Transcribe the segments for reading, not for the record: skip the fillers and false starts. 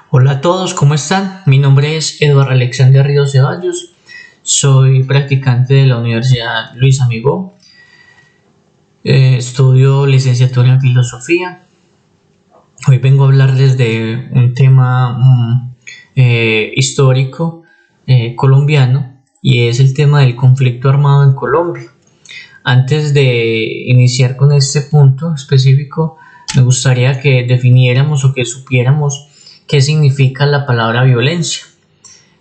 Hola a todos, ¿cómo están? Mi nombre es Eduardo Alexander Ríos Ceballos, soy practicante de la Universidad Luis Amigó, estudio licenciatura en filosofía. Hoy vengo a hablarles de un tema histórico colombiano, y es el tema del conflicto armado en Colombia. Antes de iniciar con este punto específico, me gustaría que definiéramos o que supiéramos qué significa la palabra violencia.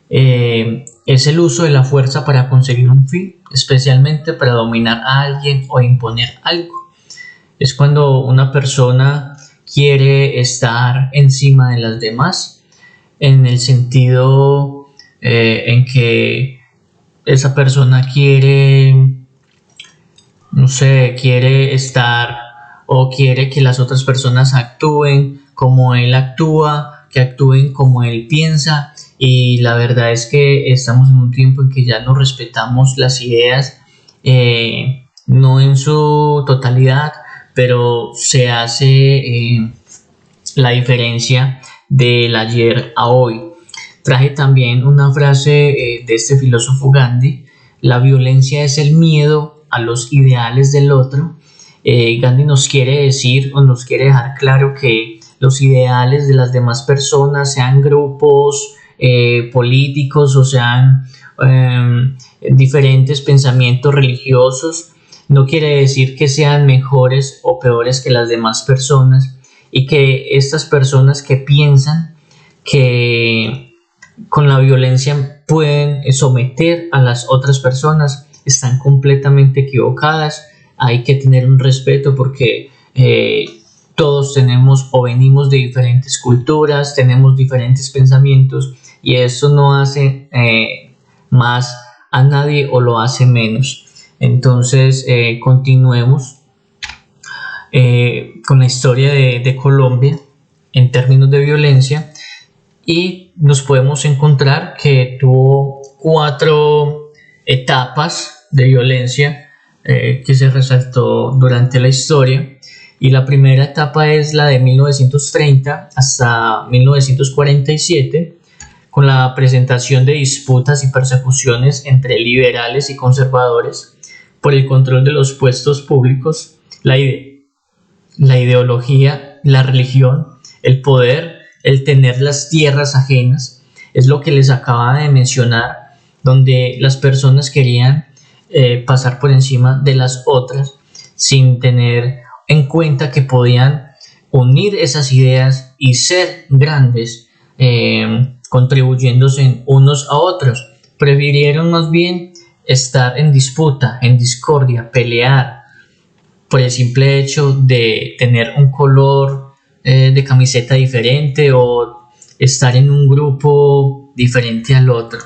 Es el uso de la fuerza para conseguir un fin, especialmente para dominar a alguien o imponer algo. Es cuando una persona quiere estar encima de las demás, en el sentido en que esa persona quiere, no sé, quiere estar o quiere que las otras personas actúen como él actúa, que actúen como él piensa. Y la verdad es que estamos en un tiempo en que ya no respetamos las ideas, no en su totalidad, pero se hace la diferencia del ayer a hoy. Traje también una frase de este filósofo Gandhi: la violencia es el miedo a los ideales del otro. Gandhi nos quiere decir o nos quiere dejar claro que los ideales de las demás personas, sean grupos políticos o sean diferentes pensamientos religiosos, no quiere decir que sean mejores o peores que las demás personas, y que estas personas que piensan que con la violencia pueden someter a las otras personas están completamente equivocadas. Hay que tener un respeto porque todos tenemos o venimos de diferentes culturas, tenemos diferentes pensamientos, y eso no hace más a nadie o lo hace menos. Entonces continuemos con la historia de Colombia en términos de violencia, y nos podemos encontrar que tuvo 4 etapas de violencia que se resaltó durante la historia. Y la primera etapa es la de 1930 hasta 1947, con la presentación de disputas y persecuciones entre liberales y conservadores por el control de los puestos públicos, la ideología, la religión, el poder, el tener las tierras ajenas. Es lo que les acababa de mencionar, donde las personas querían pasar por encima de las otras sin tener en cuenta que podían unir esas ideas y ser grandes, contribuyéndose unos a otros. Prefirieron más bien estar en disputa, en discordia, pelear por el simple hecho de tener un color de camiseta diferente o estar en un grupo diferente al otro.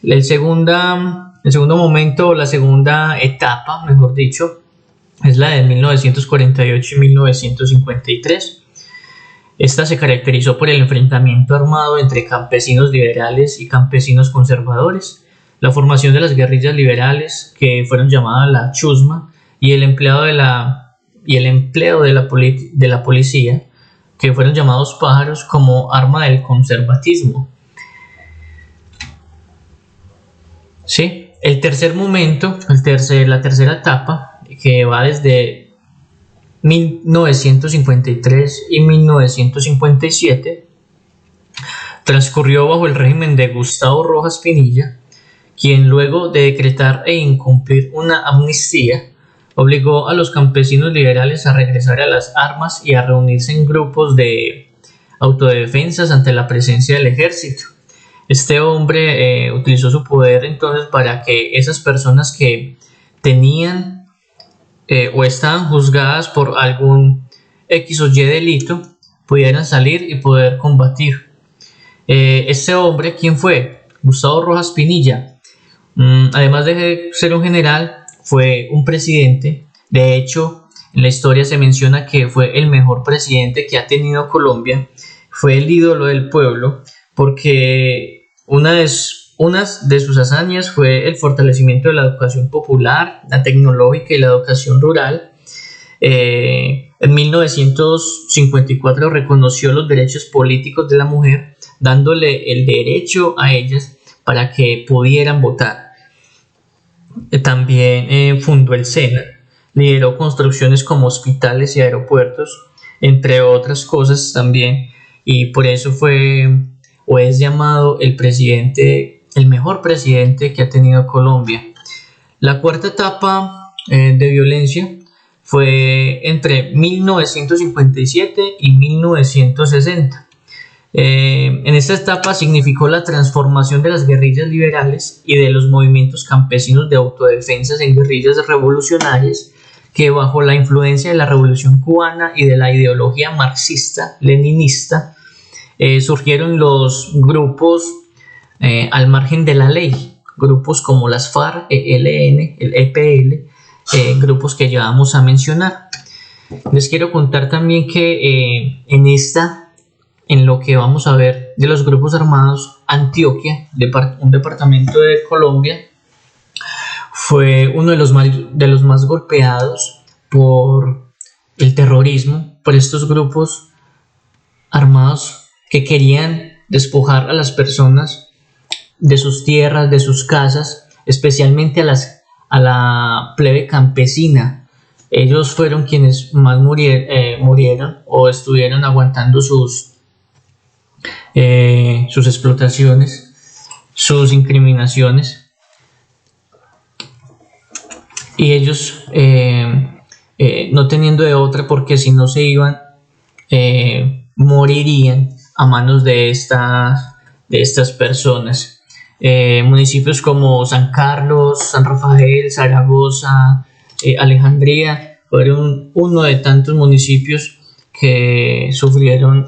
El segundo momento, la segunda etapa, mejor dicho, es la de 1948 y 1953. Esta se caracterizó por el enfrentamiento armado entre campesinos liberales y campesinos conservadores, la formación de las guerrillas liberales, que fueron llamadas la chusma, y el empleo de la policía, que fueron llamados pájaros, como arma del conservatismo. ¿Sí? El tercer momento, la tercera etapa, que va desde 1953 y 1957, transcurrió bajo el régimen de Gustavo Rojas Pinilla, quien, luego de decretar e incumplir una amnistía, obligó a los campesinos liberales a regresar a las armas y a reunirse en grupos de autodefensas ante la presencia del ejército. Este hombre utilizó su poder entonces para que esas personas que tenían o estaban juzgadas por algún X o Y delito pudieran salir y poder combatir. Este hombre, ¿quién fue? Gustavo Rojas Pinilla. Además de ser un general, fue un presidente. De hecho, en la historia se menciona que fue el mejor presidente que ha tenido Colombia. Fue el ídolo del pueblo, porque una de sus hazañas fue el fortalecimiento de la educación popular, la tecnológica y la educación rural. en 1954 reconoció los derechos políticos de la mujer, dándole el derecho a ellas para que pudieran votar. También fundó el SENA, lideró construcciones como hospitales y aeropuertos, entre otras cosas también, y por eso fue o es llamado el mejor presidente que ha tenido Colombia. La cuarta etapa de violencia fue entre 1957 y 1960. En esta etapa significó la transformación de las guerrillas liberales y de los movimientos campesinos de autodefensas en guerrillas revolucionarias que, bajo la influencia de la Revolución Cubana y de la ideología marxista-leninista, surgieron los grupos al margen de la ley, grupos como las FARC, ELN, el EPL, grupos que ya vamos a mencionar. Les quiero contar también que en lo que vamos a ver de los grupos armados, Antioquia, un departamento de Colombia, fue uno de los más golpeados por el terrorismo, por estos grupos armados que querían despojar a las personas de sus tierras, de sus casas, especialmente a la plebe campesina. Ellos fueron quienes más murieron o estuvieron aguantando sus explotaciones, sus incriminaciones, y ellos no teniendo de otra, porque si no se iban, morirían a manos de estas personas. Municipios como San Carlos, San Rafael, Zaragoza, Alejandría fueron uno de tantos municipios que sufrieron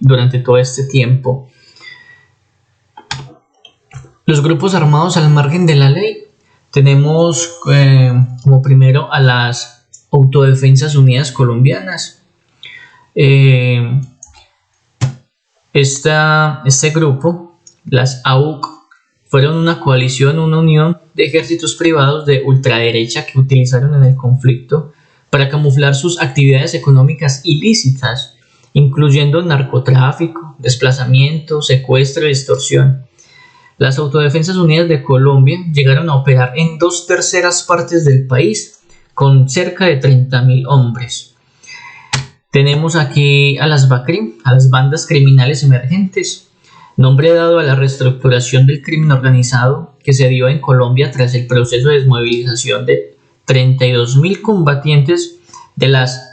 durante todo este tiempo. Los grupos armados al margen de la ley, tenemos como primero a las Autodefensas Unidas Colombianas. Este grupo, las AUC, fueron una coalición, una unión de ejércitos privados de ultraderecha que utilizaron en el conflicto para camuflar sus actividades económicas ilícitas, incluyendo narcotráfico, desplazamiento, secuestro y extorsión. Las Autodefensas Unidas de Colombia llegaron a operar en 2/3 partes del país, con cerca de 30.000 hombres. Tenemos aquí a las BACRIM, a las bandas criminales emergentes, nombre dado a la reestructuración del crimen organizado que se dio en Colombia tras el proceso de desmovilización de 32.000 combatientes de las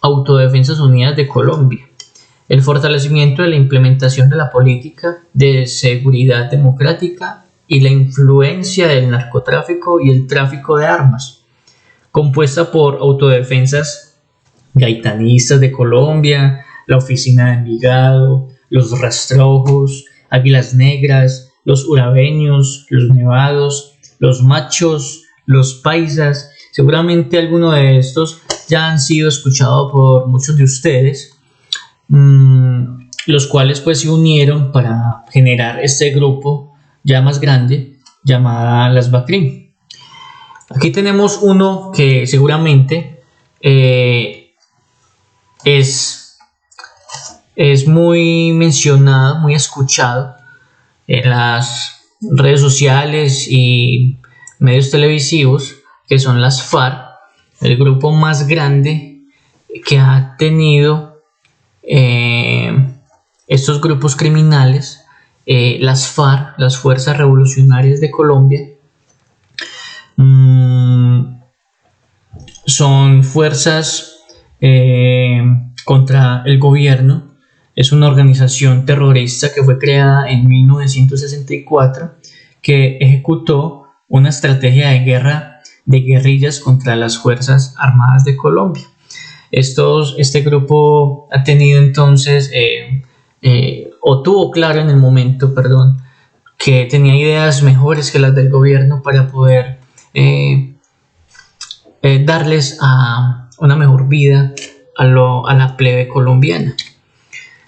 Autodefensas Unidas de Colombia. El fortalecimiento de la implementación de la política de seguridad democrática y la influencia del narcotráfico y el tráfico de armas, compuesta por autodefensas gaitanistas de Colombia, la Oficina de Envigado, los Rastrojos, Águilas Negras, los Urabeños, los Nevados, los Machos, los Paisas. Seguramente alguno de estos ya han sido escuchados por muchos de ustedes, los cuales pues se unieron para generar este grupo ya más grande llamada las BACRIM. Aquí tenemos uno que seguramente es muy mencionado, muy escuchado en las redes sociales y medios televisivos, que son las FARC, el grupo más grande que ha tenido estos grupos criminales. Las FARC, las Fuerzas Revolucionarias de Colombia, son fuerzas contra el gobierno. Es una organización terrorista que fue creada en 1964, que ejecutó una estrategia de guerra de guerrillas contra las Fuerzas Armadas de Colombia. Este grupo ha tenido entonces, o tuvo claro en el momento, que tenía ideas mejores que las del gobierno para poder darles a una mejor vida a la plebe colombiana.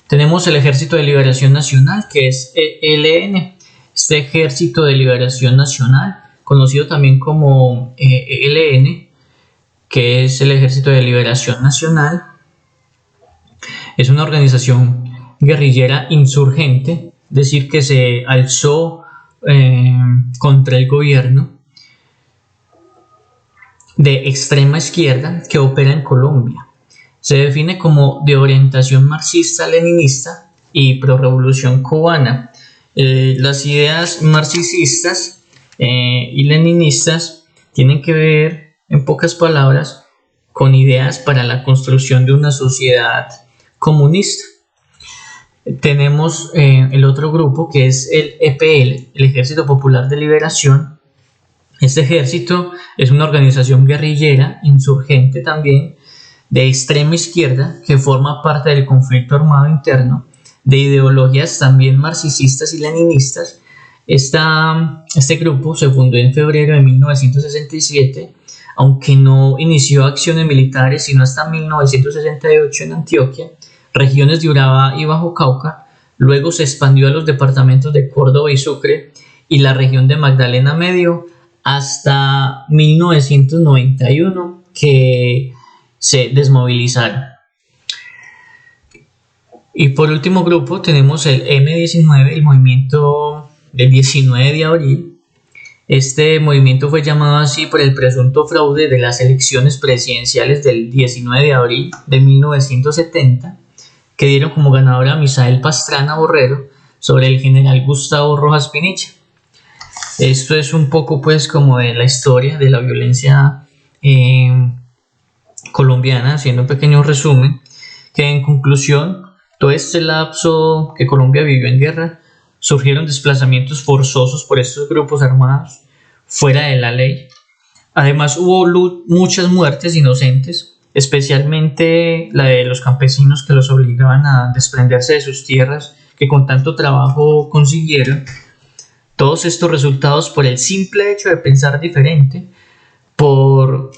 Tenemos el Ejército de Liberación Nacional, que es ELN. Este Ejército de Liberación Nacional, conocido también como ELN, que es el Ejército de Liberación Nacional. Es una organización guerrillera insurgente, es decir, que se alzó contra el gobierno de extrema izquierda que opera en Colombia. Se define como de orientación marxista-leninista y prorrevolución cubana. Las ideas marxistas y leninistas tienen que ver, en pocas palabras, con ideas para la construcción de una sociedad comunista. Tenemos el otro grupo, que es el EPL, el Ejército Popular de Liberación. Este ejército es una organización guerrillera, insurgente también, de extrema izquierda, que forma parte del conflicto armado interno, de ideologías también marxistas y leninistas. Este grupo se fundó en febrero de 1967, aunque no inició acciones militares sino hasta 1968 en Antioquia, regiones de Urabá y Bajo Cauca. Luego se expandió a los departamentos de Córdoba y Sucre y la región de Magdalena Medio hasta 1991, que se desmovilizaron. Y por último grupo tenemos el M19, el movimiento del 19 de abril. Este movimiento fue llamado así por el presunto fraude de las elecciones presidenciales del 19 de abril de 1970, que dieron como ganadora a Misael Pastrana Borrero sobre el general Gustavo Rojas Pinilla. Esto es un poco pues como de la historia de la violencia colombiana, haciendo un pequeño resumen, que en conclusión, todo este lapso que Colombia vivió en guerra, surgieron desplazamientos forzosos por estos grupos armados fuera de la ley. Además hubo muchas muertes inocentes, especialmente la de los campesinos que los obligaban a desprenderse de sus tierras que con tanto trabajo consiguieron. Todos estos resultados por el simple hecho de pensar diferente, por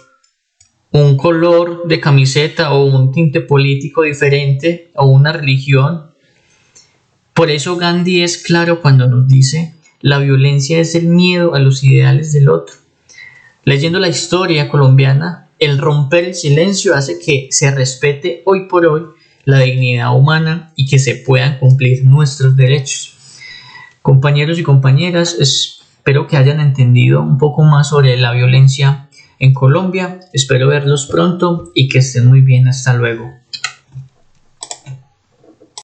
un color de camiseta o un tinte político diferente o una religión. Por eso Gandhi es claro cuando nos dice: la violencia es el miedo a los ideales del otro. Leyendo la historia colombiana, el romper el silencio hace que se respete hoy por hoy la dignidad humana y que se puedan cumplir nuestros derechos. Compañeros y compañeras, espero que hayan entendido un poco más sobre la violencia en Colombia. Espero verlos pronto y que estén muy bien. Hasta luego.